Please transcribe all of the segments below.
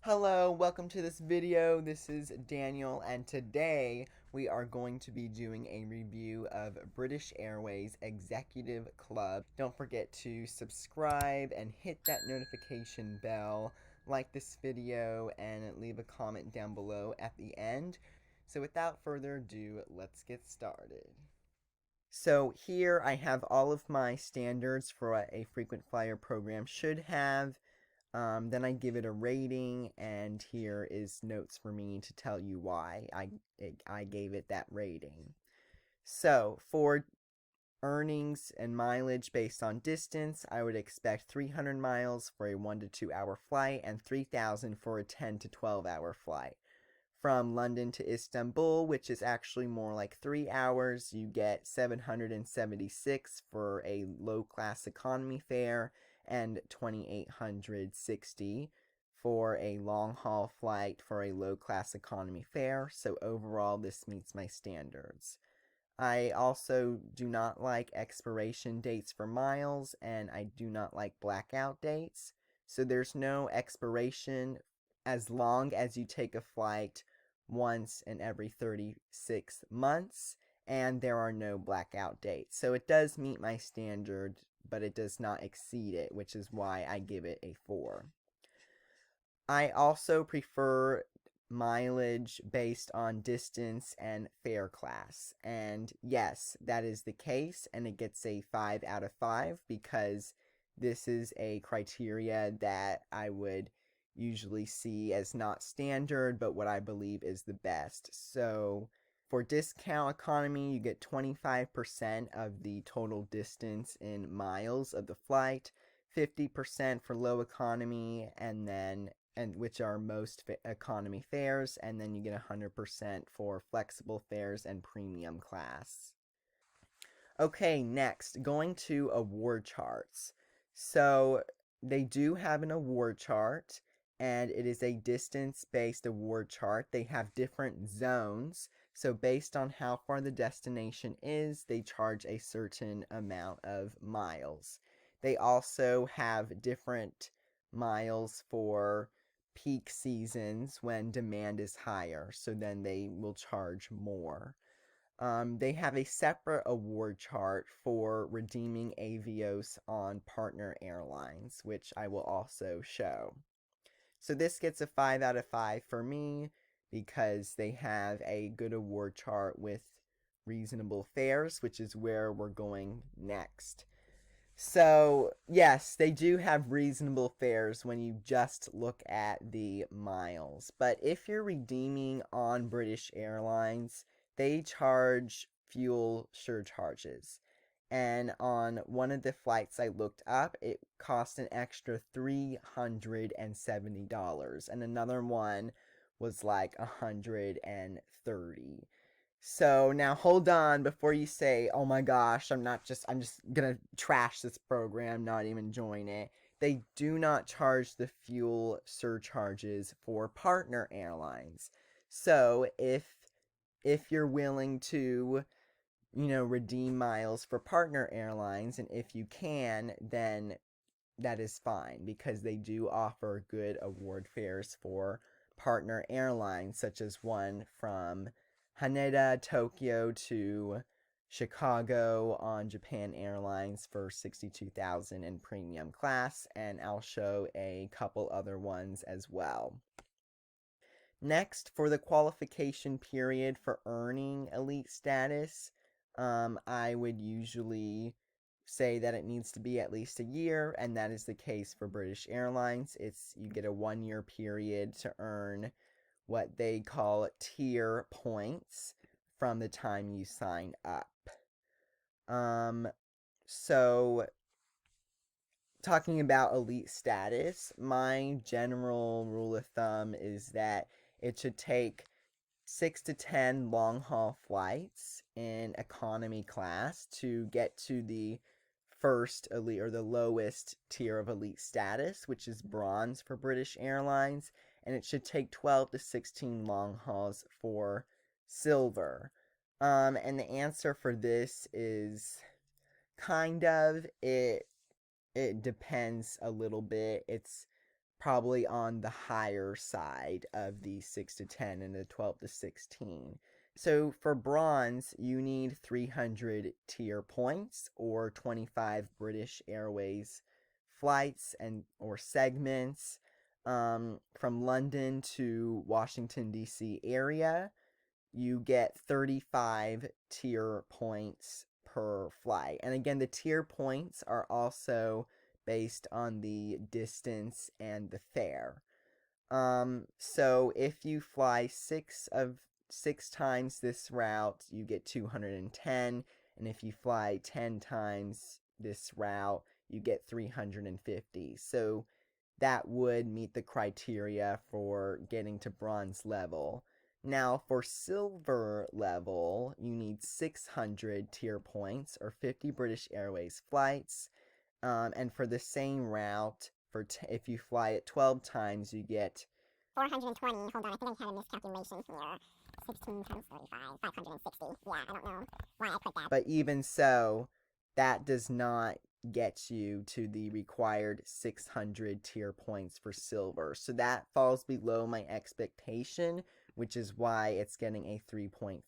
Hello, welcome to this video. This is Daniel, and today we are going to be doing a review of British Airways Executive Club. Don't forget to subscribe and hit that notification bell, like this video, and leave a comment down below at the end. So without further ado, let's get started. So here I have all of my standards for what a frequent flyer program should have. Then I give it a rating, and here is notes for me to tell you why I gave it that rating. So for earnings and mileage based on distance, I would expect 300 miles for a 1 to 2 hour flight and 3,000 for a 10 to 12 hour flight. From London to Istanbul, which is actually more like 3 hours, you get 776 for a low-class economy fare and 2,860 for a long-haul flight for a low-class economy fare. So overall, this meets my standards. I also do not like expiration dates for miles, and I do not like blackout dates. So there's no expiration as long as you take a flight once in every 36 months, and there are no blackout dates. So it does meet my standard, but it does not exceed it, which is why I give it a 4. I also prefer mileage based on distance and fare class, and yes, that is the case, and it gets a 5 out of 5 because this is a criteria that I would usually see as not standard, but what I believe is the best. So for discount economy, you get 25% of the total distance in miles of the flight, 50% for low economy, and which are most economy fares, and then you get 100% for flexible fares and premium class. Okay, next, going to award charts. So they do have an award chart, and it is a distance-based award chart. They have different zones, so based on how far the destination is, they charge a certain amount of miles. They also have different miles for peak seasons when demand is higher, so then they will charge more. They have a separate award chart for redeeming Avios on partner airlines, which I will also show. So this gets a 5 out of 5 for me because they have a good award chart with reasonable fares, which is where we're going next. So, yes, they do have reasonable fares when you just look at the miles. But if you're redeeming on British Airlines, they charge fuel surcharges. And on one of the flights I looked up, it cost an extra $370. And another one was like $130. So now hold on before you say, oh my gosh, I'm just gonna trash this program, not even join it. They do not charge the fuel surcharges for partner airlines. So if you're willing to, redeem miles for partner airlines, and if you can, then that is fine because they do offer good award fares for partner airlines, such as one from Haneda, Tokyo to Chicago on Japan Airlines for $62,000 in premium class, and I'll show a couple other ones as well. Next, for the qualification period for earning elite status, I would usually say that it needs to be at least a year, and that is the case for British Airlines. You get a 1-year period to earn what they call tier points from the time you sign up. So talking about elite status, my general rule of thumb is that it should take 6 to 10 long-haul flights in economy class to get to the first elite or the lowest tier of elite status, which is bronze for British Airlines, and it should take 12 to 16 long hauls for silver. And the answer for this is kind of it depends a little bit. It's probably on the higher side of the 6 to 10 and the 12 to 16. So for bronze, you need 300 tier points or 25 British Airways flights and or segments from London to Washington, D.C. area. You get 35 tier points per flight. And again, the tier points are also based on the distance and the fare. So if you fly six times this route, you get 210, and if you fly 10 times this route, you get 350. So that would meet the criteria for getting to bronze level. Now, for silver level, you need 600 tier points or 50 British Airways flights. And for the same route, if you fly it 12 times, you get 420. Hold on, I think I had a miscalculation here. 16 times 35, 560. Yeah, I don't know why I put that. But even so, that does not get you to the required 600 tier points for silver. So that falls below my expectation, which is why it's getting a 3.5.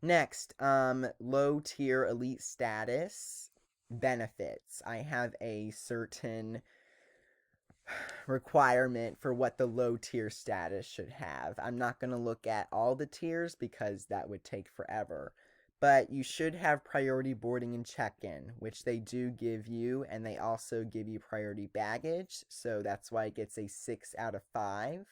Next, low tier elite status benefits. I have a certain requirement for what the low tier status should have. I'm not going to look at all the tiers because that would take forever. But you should have priority boarding and check-in, which they do give you, and they also give you priority baggage, so that's why it gets a 6 out of 5.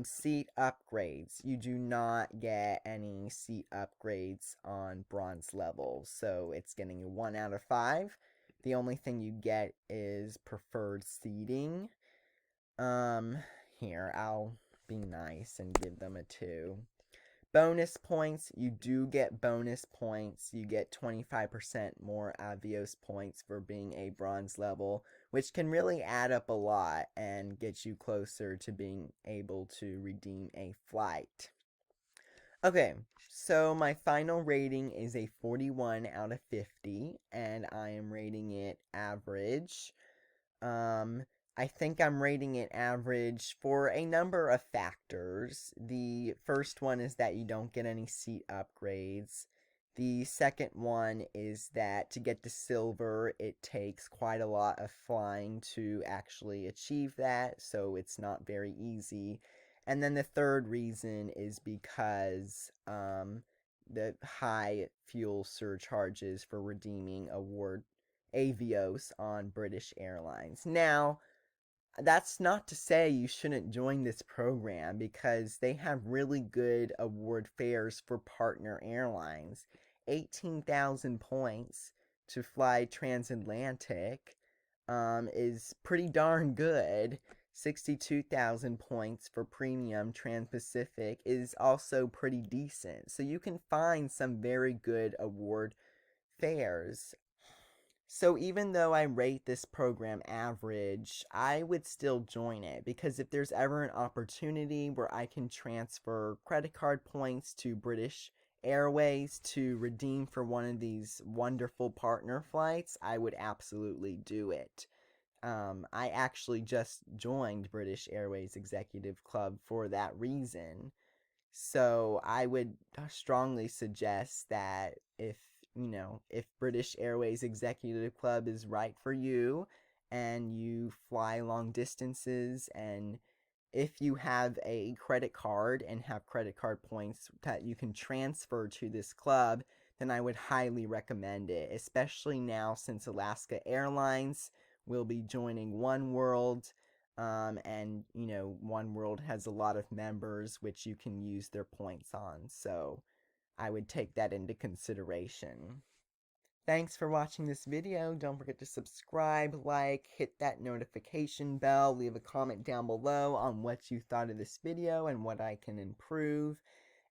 Seat upgrades. You do not get any seat upgrades on bronze level, so it's getting a 1 out of 5. The only thing you get is preferred seating. Here, I'll be nice and give them a 2. Bonus points, you do get bonus points. You get 25% more Avios points for being a bronze level, which can really add up a lot and get you closer to being able to redeem a flight. Okay, so my final rating is a 41 out of 50, and I am rating it average. I think I'm rating it average for a number of factors. The first one is that you don't get any seat upgrades. The second one is that to get to silver, it takes quite a lot of flying to actually achieve that, so it's not very easy. And then the third reason is because the high fuel surcharges for redeeming award Avios on British Airlines. Now, that's not to say you shouldn't join this program because they have really good award fares for partner airlines. 18,000 points to fly transatlantic is pretty darn good. 62,000 points for premium Trans-Pacific is also pretty decent. So you can find some very good award fares. So even though I rate this program average, I would still join it because if there's ever an opportunity where I can transfer credit card points to British Airways to redeem for one of these wonderful partner flights, I would absolutely do it. I actually just joined British Airways Executive Club for that reason. So I would strongly suggest that if British Airways Executive Club is right for you and you fly long distances, and if you have a credit card and have credit card points that you can transfer to this club, then I would highly recommend it, especially now since Alaska Airlines will be joining oneworld. And oneworld has a lot of members which you can use their points on, so I would take that into consideration. Thanks for watching this video. Don't forget to subscribe, like, hit that notification bell, leave a comment down below on what you thought of this video and what I can improve,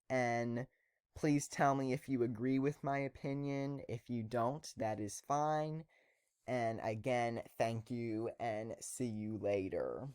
and please tell me if you agree with my opinion. If you don't, that is fine. And again, thank you and see you later.